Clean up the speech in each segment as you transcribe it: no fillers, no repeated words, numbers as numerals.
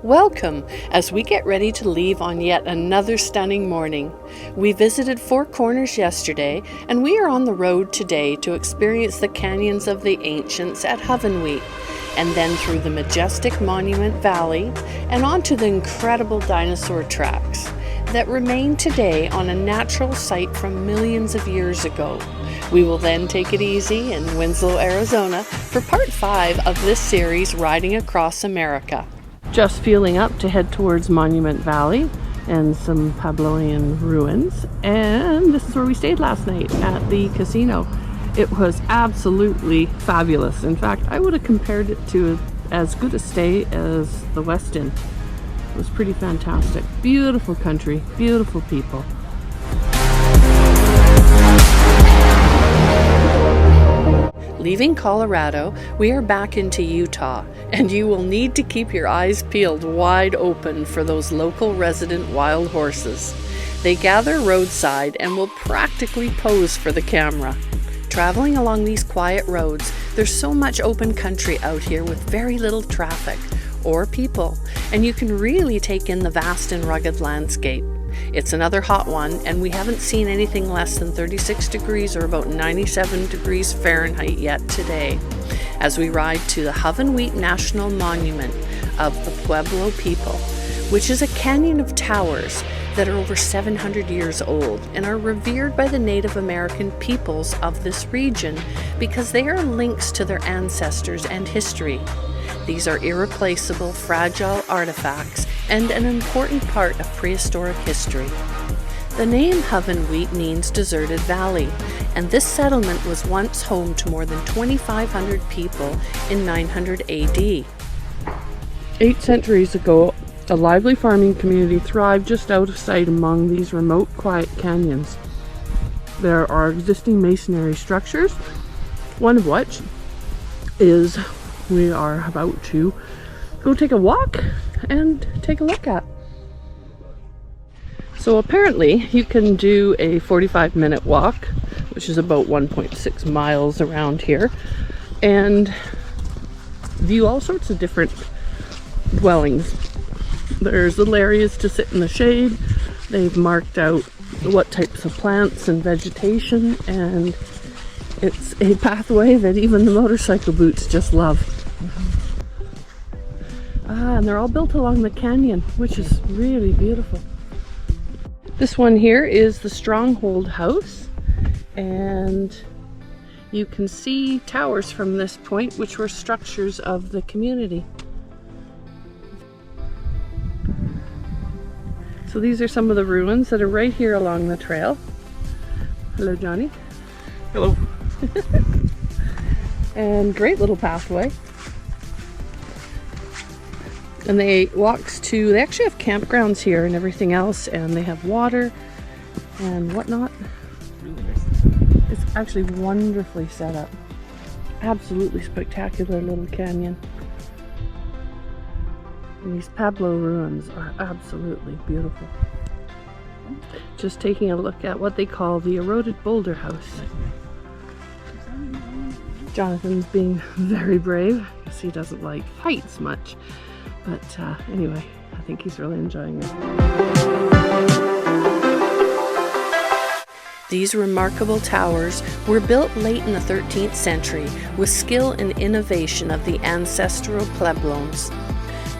Welcome as we get ready to leave on yet another stunning morning. We visited Four Corners yesterday, and we are on the road today to experience the canyons of the ancients at Hovenweep, and then through the majestic Monument Valley and onto the incredible dinosaur tracks that remain today on a natural site from millions of years ago. We will then take it easy in Winslow, Arizona for part 5 of this series, Riding Across America. Just fueling up to head towards Monument Valley and some Puebloan ruins, and this is where we stayed last night at the casino. It was absolutely fabulous. In fact, I would have compared it to as good a stay as the Westin. It was pretty fantastic. Beautiful country, beautiful people. Leaving Colorado, we are back into Utah, and you will need to keep your eyes peeled wide open for those local resident wild horses. They gather roadside and will practically pose for the camera. Traveling along these quiet roads, there's so much open country out here with very little traffic or people, and you can really take in the vast and rugged landscape. It's another hot one, and we haven't seen anything less than 36 degrees or about 97 degrees Fahrenheit yet today, as we ride to the Hovenweep National Monument of the Pueblo people, which is a canyon of towers that are over 700 years old and are revered by the Native American peoples of this region because they are links to their ancestors and history. These are irreplaceable, fragile artifacts and an important part of prehistoric history. The name Hovenweep means deserted valley, and this settlement was once home to more than 2,500 people in 900 AD. 8 centuries ago, a lively farming community thrived just out of sight among these remote, quiet canyons. There are existing masonry structures, one of which is we are about to go take a walk and take a look at. So apparently you can do a 45-minute walk, which is about 1.6 miles around here, and view all sorts of different dwellings. There's little areas to sit in the shade. They've marked out what types of plants and vegetation, and it's a pathway that even the motorcycle boots just love. And they're all built along the canyon, which is really beautiful. This one here is the Stronghold House, and you can see towers from this point, which were structures of the community. So these are some of the ruins that are right here along the trail. Hello, Johnny. Hello. And great little pathway. And they actually have campgrounds here and everything else, and they have water and whatnot. Really nice. It's actually wonderfully set up. Absolutely spectacular little canyon. And these Pueblo ruins are absolutely beautiful. Just taking a look at what they call the eroded boulder house. Jonathan's being very brave because he doesn't like heights much. But anyway, I think he's really enjoying it. These remarkable towers were built late in the 13th century with skill and innovation of the ancestral Puebloans.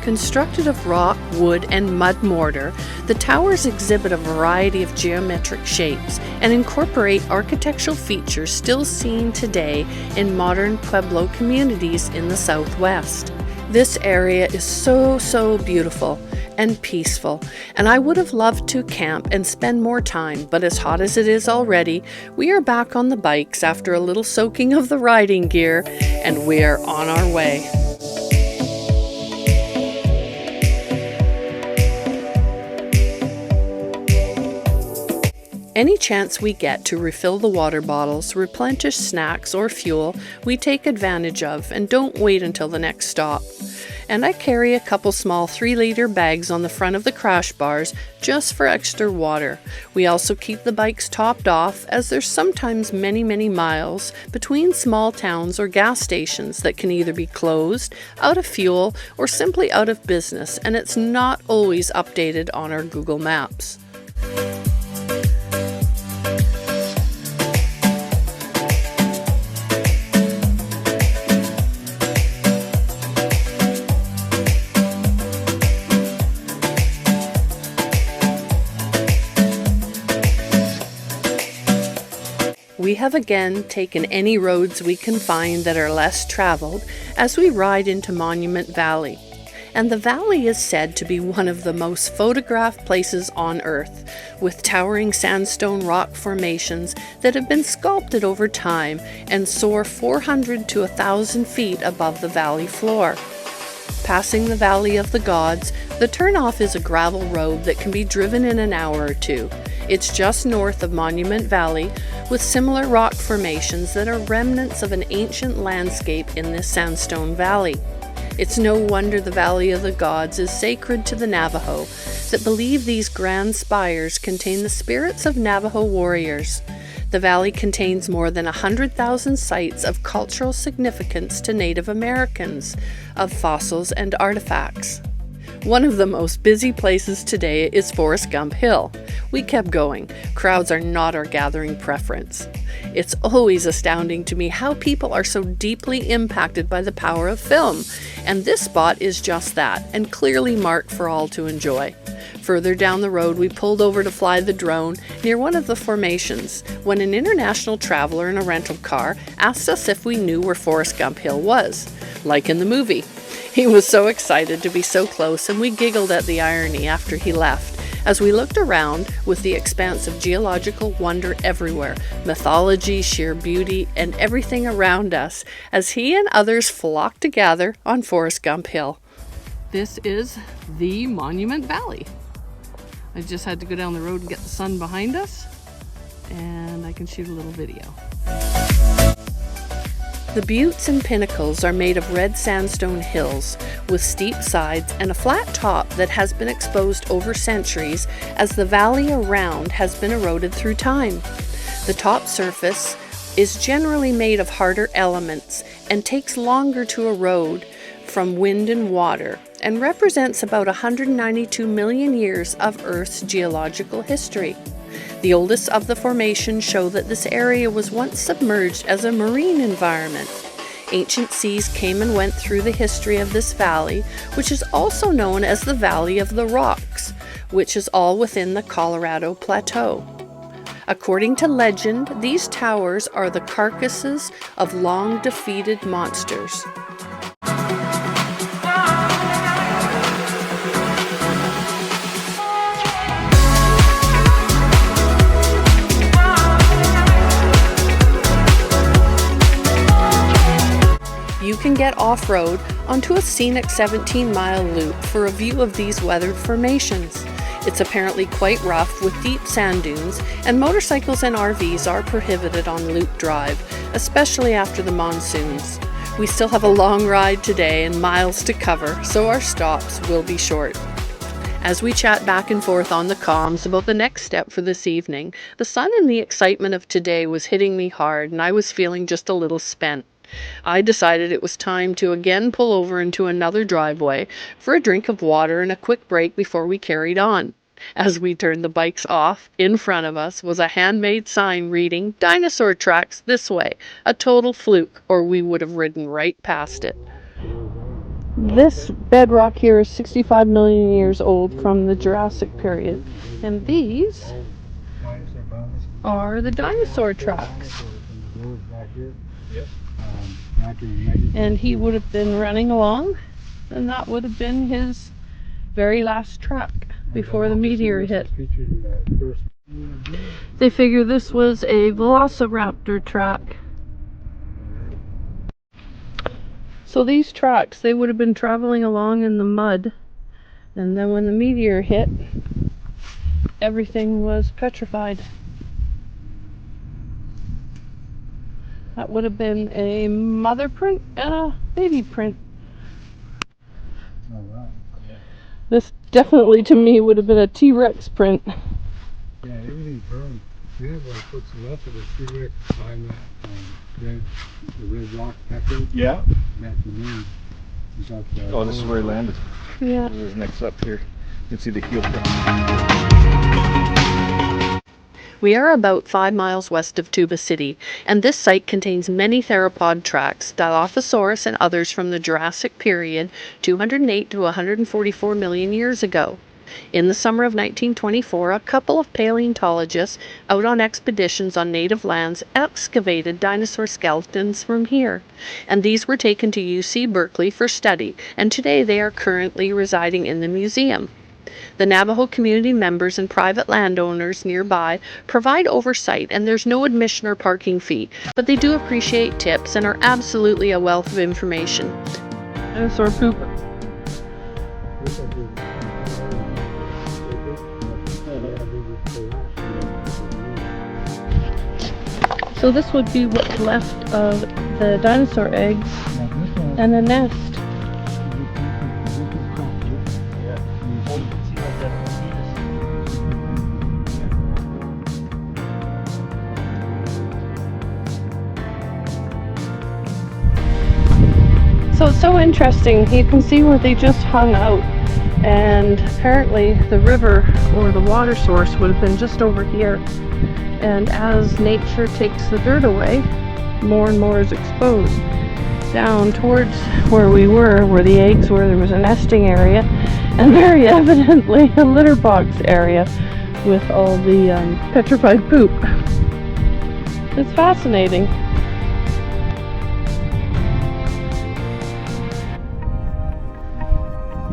Constructed of rock, wood, and mud mortar, the towers exhibit a variety of geometric shapes and incorporate architectural features still seen today in modern Pueblo communities in the Southwest. This area is so beautiful and peaceful, and I would have loved to camp and spend more time, but as hot as it is already, we are back on the bikes after a little soaking of the riding gear, and we are on our way. Any chance we get to refill the water bottles, replenish snacks or fuel, we take advantage of and don't wait until the next stop. and I carry a couple small 3-liter bags on the front of the crash bars just for extra water. We also keep the bikes topped off, as there's sometimes many miles between small towns or gas stations that can either be closed, out of fuel, or simply out of business, and it's not always updated on our Google Maps. We have again taken any roads we can find that are less traveled as we ride into Monument Valley. And the valley is said to be one of the most photographed places on Earth, with towering sandstone rock formations that have been sculpted over time and soar 400 to 1,000 feet above the valley floor. Passing the Valley of the Gods, the turnoff is a gravel road that can be driven in an hour or two. It's just north of Monument Valley, with similar rock formations that are remnants of an ancient landscape in this sandstone valley. It's no wonder the Valley of the Gods is sacred to the Navajo, that believe these grand spires contain the spirits of Navajo warriors. The valley contains more than 100,000 sites of cultural significance to Native Americans, of fossils and artifacts. One of the most busy places today is Forrest Gump Hill. We kept going. Crowds are not our gathering preference. It's always astounding to me how people are so deeply impacted by the power of film, and this spot is just that, and clearly marked for all to enjoy. Further down the road, we pulled over to fly the drone near one of the formations when an international traveler in a rental car asked us if we knew where Forrest Gump Hill was, like in the movie. He was so excited to be so close, and we giggled at the irony after he left, as we looked around with the expanse of geological wonder everywhere, mythology, sheer beauty, and everything around us, as he and others flocked to gather on Forrest Gump Hill. This is the Monument Valley. I just had to go down the road and get the sun behind us, and I can shoot a little video. The buttes and pinnacles are made of red sandstone hills with steep sides and a flat top that has been exposed over centuries as the valley around has been eroded through time. The top surface is generally made of harder elements and takes longer to erode from wind and water, and represents about 192 million years of Earth's geological history. The oldest of the formations show that this area was once submerged as a marine environment. Ancient seas came and went through the history of this valley, which is also known as the Valley of the Rocks, which is all within the Colorado Plateau. According to legend, these towers are the carcasses of long defeated monsters. You can get off-road onto a scenic 17-mile loop for a view of these weathered formations. It's apparently quite rough with deep sand dunes, and motorcycles and RVs are prohibited on Loop Drive, especially after the monsoons. We still have a long ride today and miles to cover, so our stops will be short. As we chat back and forth on the comms about the next step for this evening, the sun and the excitement of today was hitting me hard, and I was feeling just a little spent. I decided it was time to again pull over into another driveway for a drink of water and a quick break before we carried on. As we turned the bikes off, in front of us was a handmade sign reading, "Dinosaur tracks this way," a total fluke, or we would have ridden right past it. This bedrock here is 65 million years old from the Jurassic period, and these are the dinosaur tracks. And he would have been running along, and that would have been his very last track before the meteor hit. They figure this was a velociraptor track. So these tracks, they would have been traveling along in the mud, and then when the meteor hit, everything was petrified. That would have been a mother print and a baby print. Oh, wow. This definitely to me would have been a T-Rex print. Yeah, everything's burned. We have like what's left of a T-Rex behind that the red rock pepper. Yeah. That's the name. Oh, this is where he landed. Yeah. This is next up here. You can see the heel print. We are about 5 miles west of Tuba City, and this site contains many theropod tracks, Dilophosaurus and others from the Jurassic period, 208 to 144 million years ago. In the summer of 1924, a couple of paleontologists out on expeditions on native lands excavated dinosaur skeletons from here, and these were taken to UC Berkeley for study, and today they are currently residing in the museum. The Navajo community members and private landowners nearby provide oversight, and there's no admission or parking fee, but they do appreciate tips and are absolutely a wealth of information. Dinosaur poop. So this would be what's left of the dinosaur eggs and a nest. So it's so interesting. You can see where they just hung out, and apparently the river or the water source would have been just over here. And as nature takes the dirt away, more and more is exposed. Down towards where we were, where the eggs were, there was a nesting area, and very evidently a litter box area with all the petrified poop. It's fascinating.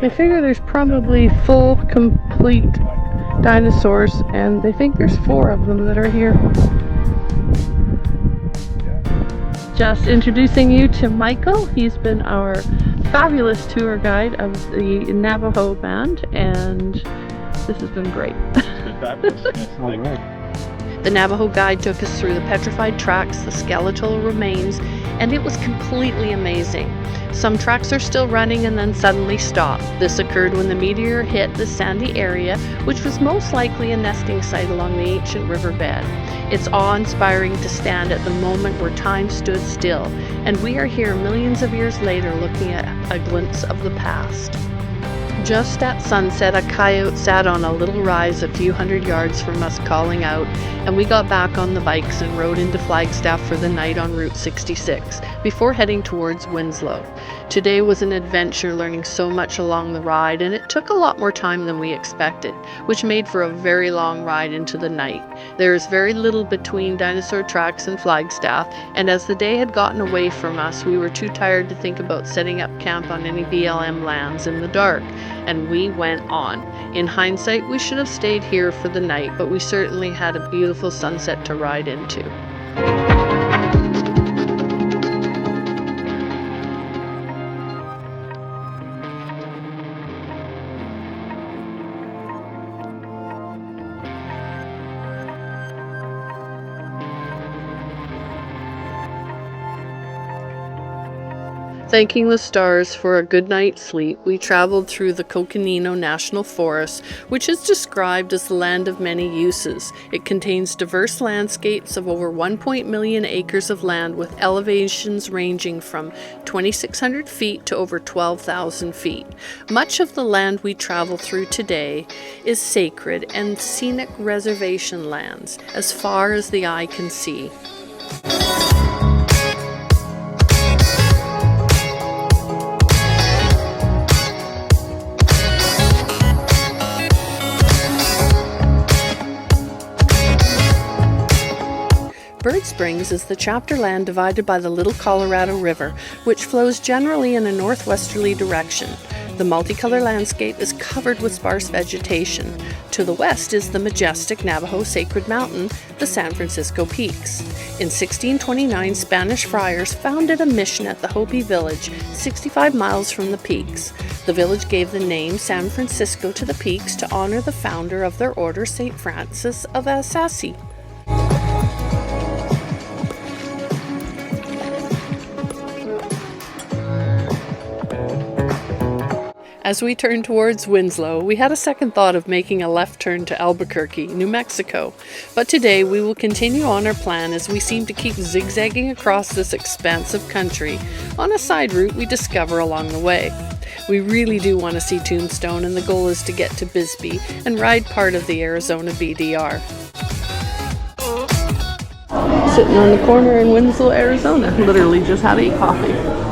They figure there's probably full, complete dinosaurs, and they think there's 4 of them that are here. Just introducing you to Michael. He's been our fabulous tour guide of the Navajo band, and this has been great. All right. The Navajo guide took us through the petrified tracks, the skeletal remains, and it was completely amazing. Some tracks are still running and then suddenly stop. This occurred when the meteor hit the sandy area, which was most likely a nesting site along the ancient riverbed. It's awe-inspiring to stand at the moment where time stood still, and we are here millions of years later looking at a glimpse of the past. Just at sunset, a coyote sat on a little rise a few hundred yards from us calling out, and we got back on the bikes and rode into Flagstaff for the night on Route 66 before heading towards Winslow. Today was an adventure, learning so much along the ride, and it took a lot more time than we expected, which made for a very long ride into the night. There is very little between dinosaur tracks and Flagstaff, and as the day had gotten away from us, we were too tired to think about setting up camp on any BLM lands in the dark, and we went on. In hindsight, we should have stayed here for the night, but we certainly had a beautiful sunset to ride into. Thanking the stars for a good night's sleep, we traveled through the Coconino National Forest, which is described as the land of many uses. It contains diverse landscapes of over 1 million acres of land with elevations ranging from 2,600 feet to over 12,000 feet. Much of the land we travel through today is sacred and scenic reservation lands as far as the eye can see. Bird Springs is the chapter land divided by the Little Colorado River, which flows generally in a northwesterly direction. The multicolored landscape is covered with sparse vegetation. To the west is the majestic Navajo Sacred Mountain, the San Francisco Peaks. In 1629, Spanish friars founded a mission at the Hopi village, 65 miles from the peaks. The village gave the name San Francisco to the peaks to honor the founder of their order, St. Francis of Assisi. As we turned towards Winslow, we had a second thought of making a left turn to Albuquerque, New Mexico. But today we will continue on our plan as we seem to keep zigzagging across this expansive country on a side route we discover along the way. We really do want to see Tombstone, and the goal is to get to Bisbee and ride part of the Arizona BDR. Sitting on the corner in Winslow, Arizona. Literally just had a coffee.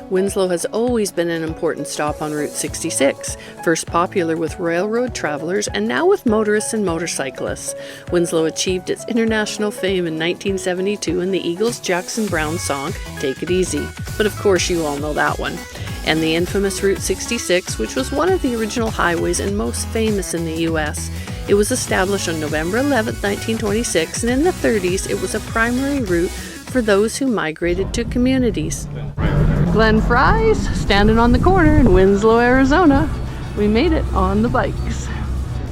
Winslow has always been an important stop on Route 66, first popular with railroad travelers and now with motorists and motorcyclists. Winslow achieved its international fame in 1972 in the Eagles' Jackson Browne song, Take It Easy. But of course you all know that one. And the infamous Route 66, which was one of the original highways and most famous in the U.S. It was established on November 11, 1926, and in the 30s it was a primary route for those who migrated to communities. Glenn Fry's standing on the corner in Winslow, Arizona. We made it on the bikes.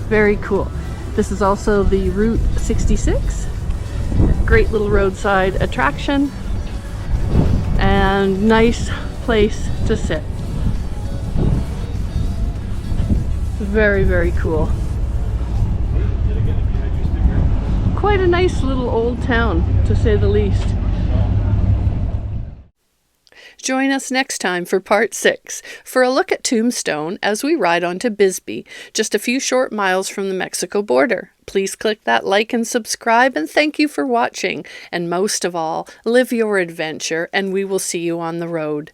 Very cool. This is also the Route 66. Great little roadside attraction and nice place to sit. Very, very cool. Quite a nice little old town, to say the least. Join us next time for part 6 for a look at Tombstone as we ride on to Bisbee, just a few short miles from the Mexico border. Please click that like and subscribe, and thank you for watching. And most of all, live your adventure, and we will see you on the road.